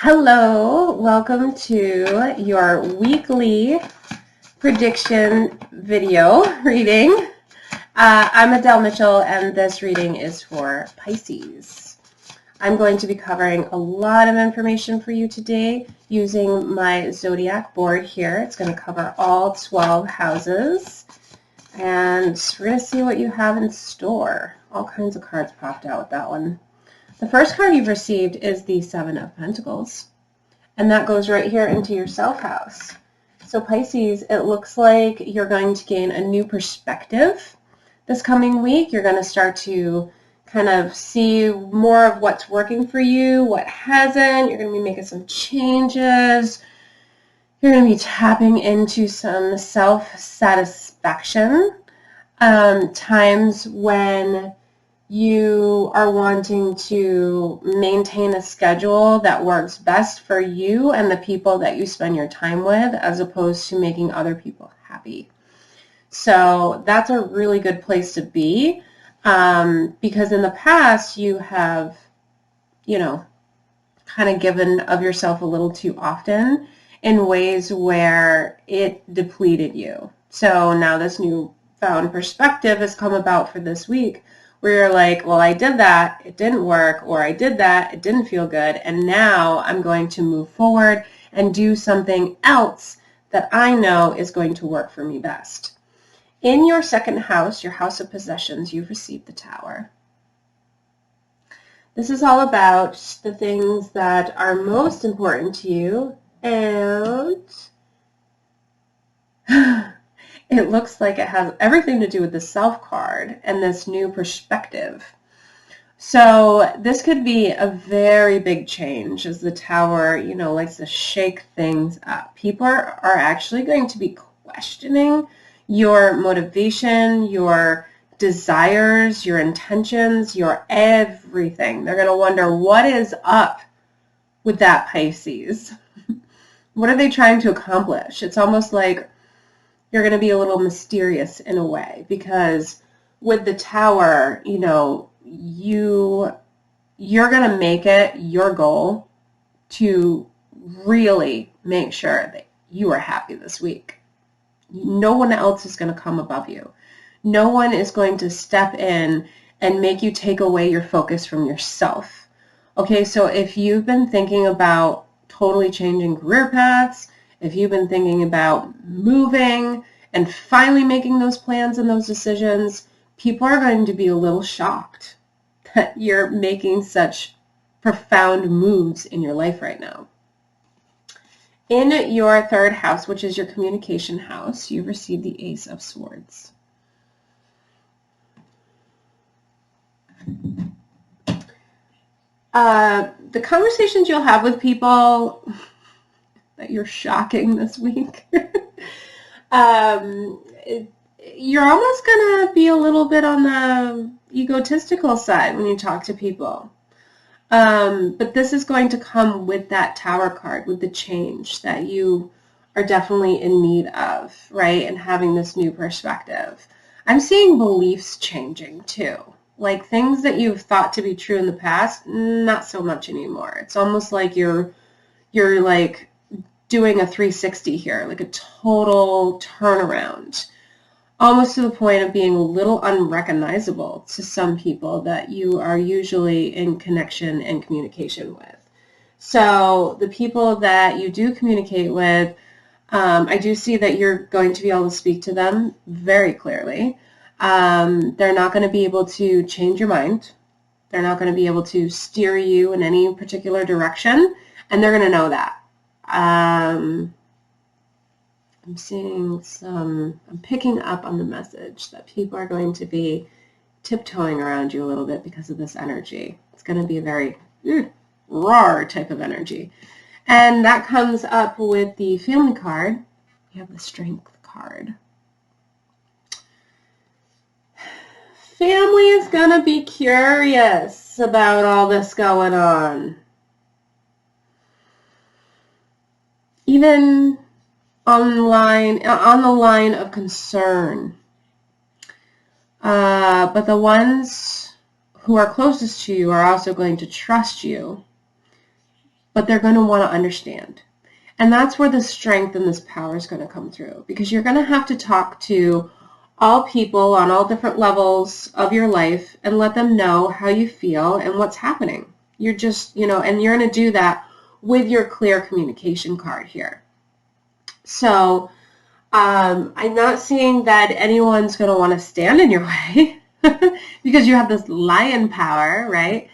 Hello, welcome to your weekly prediction video reading. I'm Adele Mitchell, and this reading is for Pisces. I'm going to be covering a lot of information for you today using my zodiac board here. It's going to cover all 12 houses, and we're going to see what you have in store. All kinds of cards popped out with that one. The first card you've received is the Seven of Pentacles, and that goes right here into your self house. So Pisces, it looks like you're going to gain a new perspective this coming week. You're going to start to kind of see more of what's working for you, what hasn't. You're going to be making some changes. You're going to be tapping into some self-satisfaction, times when you are wanting to maintain a schedule that works best for you and the people that you spend your time with, as opposed to making other people happy. So that's a really good place to be, because in the past you have, kind of given of yourself a little too often in ways where it depleted you. So now this new found perspective has come about for this week, where you're like, well, I did that, it didn't work, or I did that, it didn't feel good, and now I'm going to move forward and do something else that I know is going to work for me best. In your second house, your house of possessions, you've received the Tower. This is all about the things that are most important to you, and it looks like it has everything to do with the Self card and this new perspective. So this could be a very big change, as the Tower, likes to shake things up. People are actually going to be questioning your motivation, your desires, your intentions, your everything. They're going to wonder, what is up with that, Pisces? What are they trying to accomplish? It's almost like you're going to be a little mysterious in a way, because with the Tower, you're going to make it your goal to really make sure that you are happy this week. No one else is going to come above you. No one is going to step in and make you take away your focus from yourself. Okay, so if you've been thinking about totally changing career paths, if you've been thinking about moving and finally making those plans and those decisions, people are going to be a little shocked that you're making such profound moves in your life right now. In your third house, which is your communication house, you've received the Ace of Swords. The conversations you'll have with people that you're shocking this week, you're almost going to be a little bit on the egotistical side when you talk to people. But this is going to come with that Tower card, with the change that you are definitely in need of, right? And having this new perspective. I'm seeing beliefs changing too. Like things that you've thought to be true in the past, not so much anymore. It's almost like you're like doing a 360 here, like a total turnaround, almost to the point of being a little unrecognizable to some people that you are usually in connection and communication with. So the people that you do communicate with, I do see that you're going to be able to speak to them very clearly. They're not going to be able to change your mind. They're not going to be able to steer you in any particular direction, and they're going to know that. I'm picking up on the message that people are going to be tiptoeing around you a little bit because of this energy. It's going to be a very raw type of energy. And that comes up with the family card. You have the Strength card. Family is going to be curious about all this going on. Even on the line of concern. But the ones who are closest to you are also going to trust you but they're going to want to understand. And that's where the strength and this power is going to come through, because you're going to have to talk to all people on all different levels of your life and let them know how you feel and what's happening. You're just, and you're going to do that with your clear communication card here. So I'm not seeing that anyone's going to want to stand in your way because you have this lion power, right?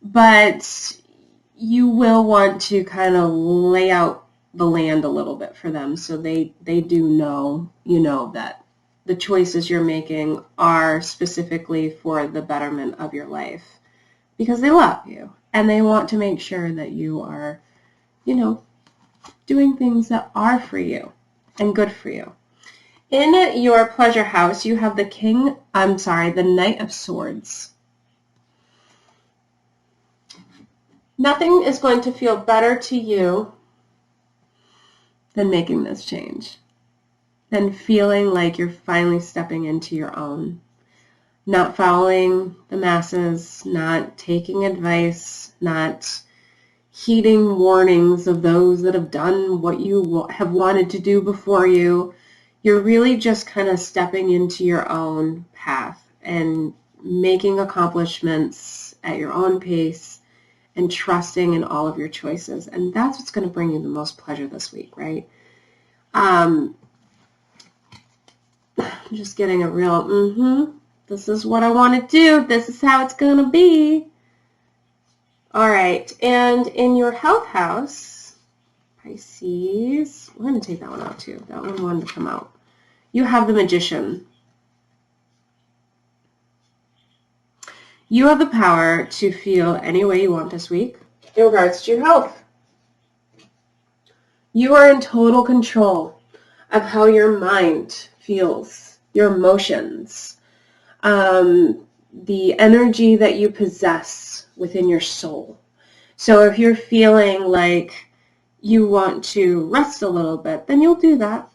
But you will want to kind of lay out the land a little bit for them so they do know, that the choices you're making are specifically for the betterment of your life, because they love you and they want to make sure that you are, doing things that are for you and good for you. In your pleasure house, you have the Knight of Swords. Nothing is going to feel better to you than making this change, than feeling like you're finally stepping into your own, not following the masses, not taking advice, not heeding warnings of those that have done what you have wanted to do before you. You're really just kind of stepping into your own path and making accomplishments at your own pace and trusting in all of your choices. And that's what's going to bring you the most pleasure this week, right? I'm just getting a real, this is what I want to do. This is how it's going to be. All right, and in your health house, Pisces, we're going to take that one out too. That one wanted to come out. You have the Magician. You have the power to feel any way you want this week in regards to your health. You are in total control of how your mind feels, your emotions, the energy that you possess within your soul. So if you're feeling like you want to rest a little bit, then you'll do that.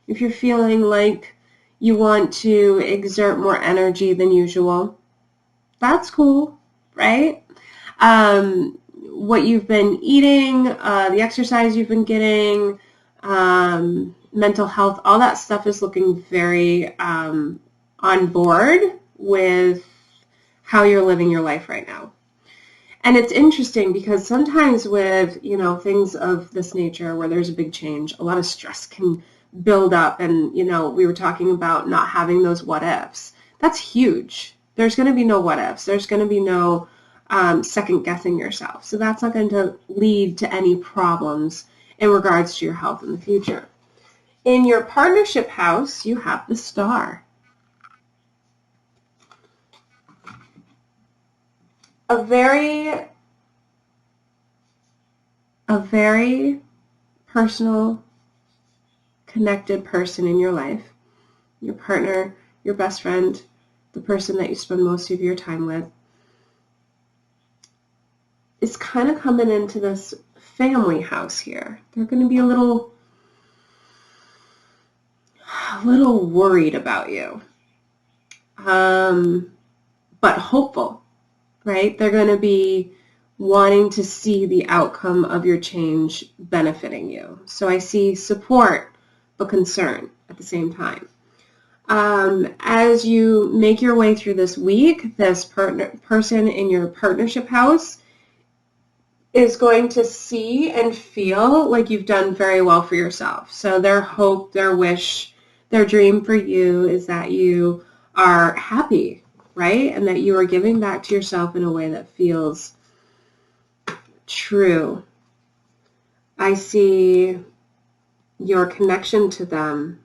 If you're feeling like you want to exert more energy than usual, that's cool, right? What you've been eating, the exercise you've been getting, mental health, all that stuff is looking very on board with how you're living your life right now. And it's interesting because sometimes with, things of this nature where there's a big change, a lot of stress can build up. And, we were talking about not having those what ifs. That's huge. There's going to be no what ifs. There's going to be no second guessing yourself. So that's not going to lead to any problems in regards to your health in the future. In your partnership house, you have the Star. A very personal, connected person in your life, your partner, your best friend, the person that you spend most of your time with, is kind of coming into this family house here. They're going to be a little worried about you, but hopeful, right? They're going to be wanting to see the outcome of your change benefiting you. So I see support, but concern at the same time. As you make your way through this week, this person in your partnership house is going to see and feel like you've done very well for yourself. So their hope, their wish, their dream for you is that you are happy, right? And that you are giving back to yourself in a way that feels true. I see your connection to them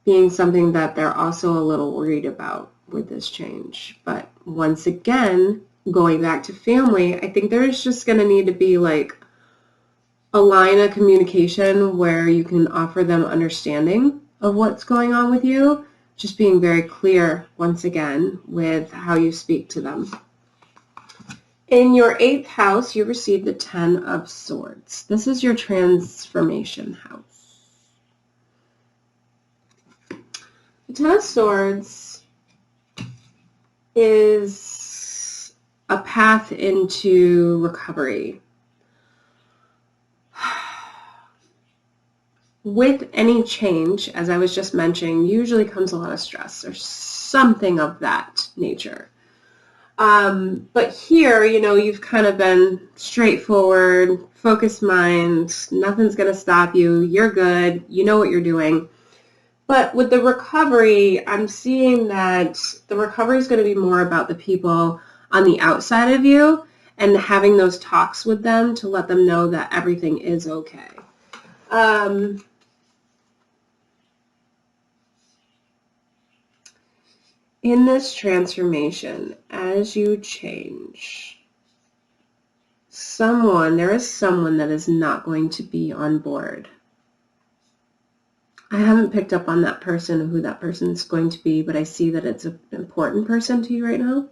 being something that they're also a little worried about with this change. But once again, going back to family, I think there's just going to need to be like a line of communication where you can offer them understanding of what's going on with you, just being very clear once again with how you speak to them. In your 8th house, you receive the 10 of Swords. This is your transformation house. The 10 of Swords is a path into recovery. With any change, as I was just mentioning, usually comes a lot of stress or something of that nature. But here, you've kind of been straightforward, focused mind, nothing's going to stop you, you're good, you know what you're doing. But with the recovery, I'm seeing that the recovery is going to be more about the people on the outside of you and having those talks with them to let them know that everything is okay. In this transformation, as you change, there is someone that is not going to be on board. I haven't picked up on that person or who that person is going to be, but I see that it's an important person to you right now.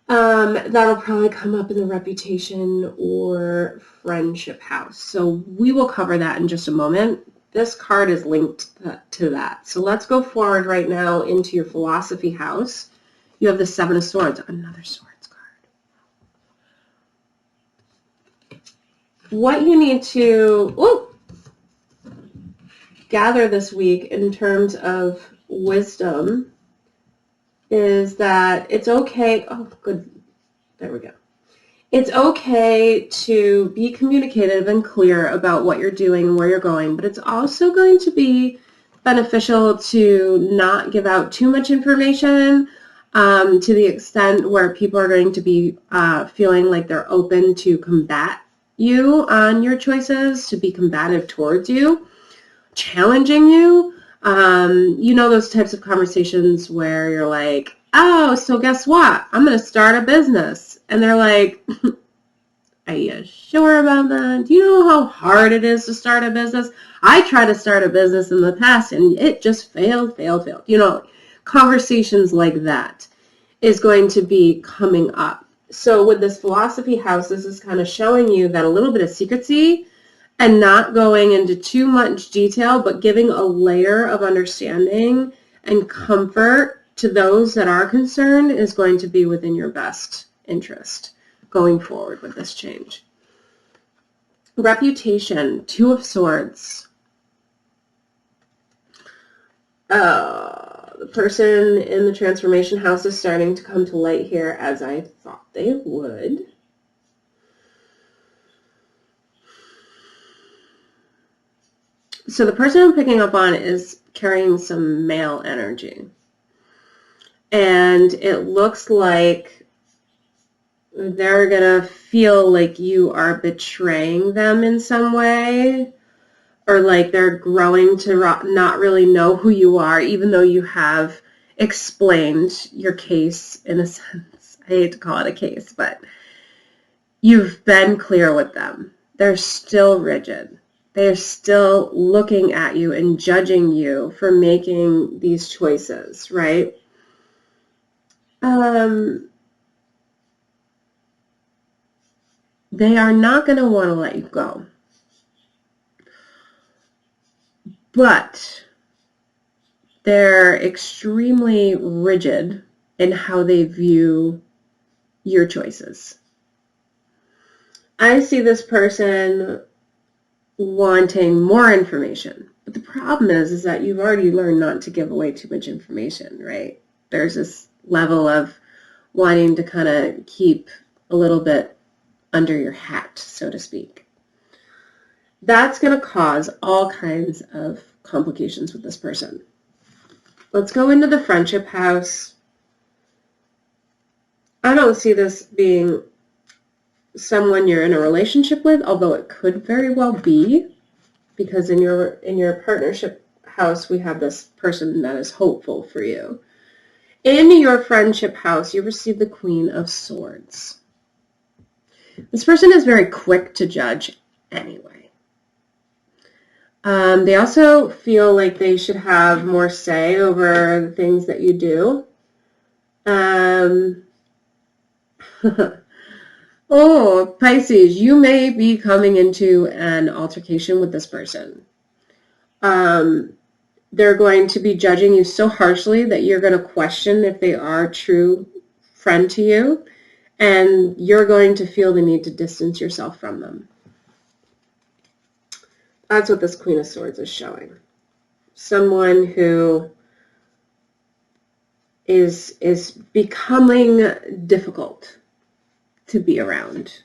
That'll probably come up in the reputation or friendship house. So we will cover that in just a moment. This card is linked to that. So let's go forward right now into your philosophy house. You have the Seven of Swords, another Swords card. What you need to gather this week in terms of wisdom is that it's okay. Oh, good. There we go. It's okay to be communicative and clear about what you're doing and where you're going, but it's also going to be beneficial to not give out too much information to the extent where people are going to be feeling like they're open to combat you on your choices, to be combative towards you, challenging you. Those types of conversations where you're like, oh, so guess what? I'm going to start a business. And they're like, are you sure about that? Do you know how hard it is to start a business? I tried to start a business in the past and it just failed. Conversations like that is going to be coming up. So with this philosophy house, this is kind of showing you that a little bit of secrecy and not going into too much detail, but giving a layer of understanding and comfort to those that are concerned is going to be within your best interest going forward with this change. Reputation, Two of Swords. The person in the transformation house is starting to come to light here as I thought they would. So the person I'm picking up on is carrying some male energy. And it looks like they're going to feel like you are betraying them in some way, or like they're growing to not really know who you are, even though you have explained your case in a sense. I hate to call it a case, but you've been clear with them. They're still rigid. They're still looking at you and judging you for making these choices, right? They are not going to want to let you go. But they're extremely rigid in how they view your choices. I see this person wanting more information. But the problem is that you've already learned not to give away too much information, right? There's this level of wanting to kind of keep a little bit under your hat, so to speak. That's going to cause all kinds of complications with this person. Let's go into the friendship house. I don't see this being someone you're in a relationship with, although it could very well be, because in your partnership house, we have this person that is hopeful for you. In your friendship house, you receive the Queen of Swords. This person is very quick to judge anyway. They also feel like they should have more say over the things that you do. Oh, Pisces, you may be coming into an altercation with this person. They're going to be judging you so harshly that you're going to question if they are a true friend to you. and you're going to feel the need to distance yourself from them. That's what this Queen of Swords is showing. Someone who is becoming difficult to be around.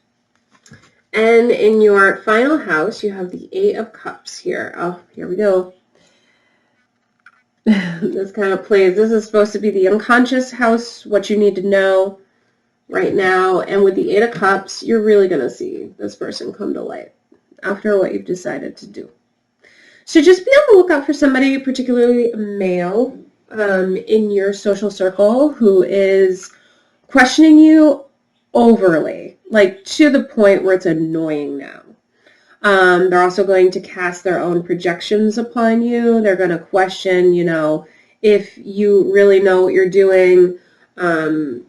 And in your final house, you have the Eight of Cups here. Oh, here we go. This kind of plays. This is supposed to be the unconscious house, what you need to know right now. And with the Eight of Cups, you're really going to see this person come to light after what you've decided to do. So just be on the lookout for somebody, particularly a male, in your social circle who is questioning you overly, like to the point where it's annoying now. They're also going to cast their own projections upon you. They're going to question, if you really know what you're doing. And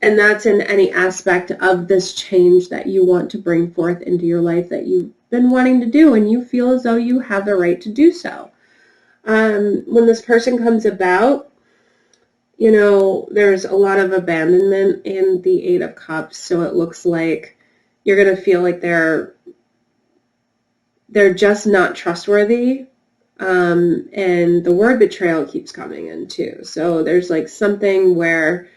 that's in any aspect of this change that you want to bring forth into your life that you've been wanting to do, and you feel as though you have the right to do so. When this person comes about, there's a lot of abandonment in the Eight of Cups, so it looks like you're going to feel like they're just not trustworthy, and the word betrayal keeps coming in too. So there's like something where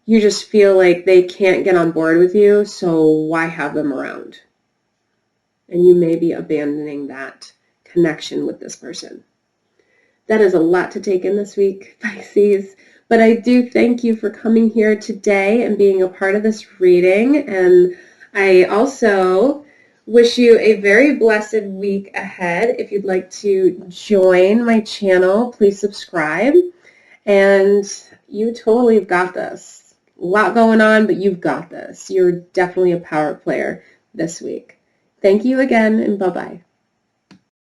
you just feel like they can't get on board with you, so why have them around? And you may be abandoning that connection with this person. That is a lot to take in this week, Pisces. But I do thank you for coming here today and being a part of this reading. And I also wish you a very blessed week ahead. If you'd like to join my channel, please subscribe. And you totally have got this. A lot going on, but you've got this. You're definitely a power player this week. Thank you again, and bye-bye.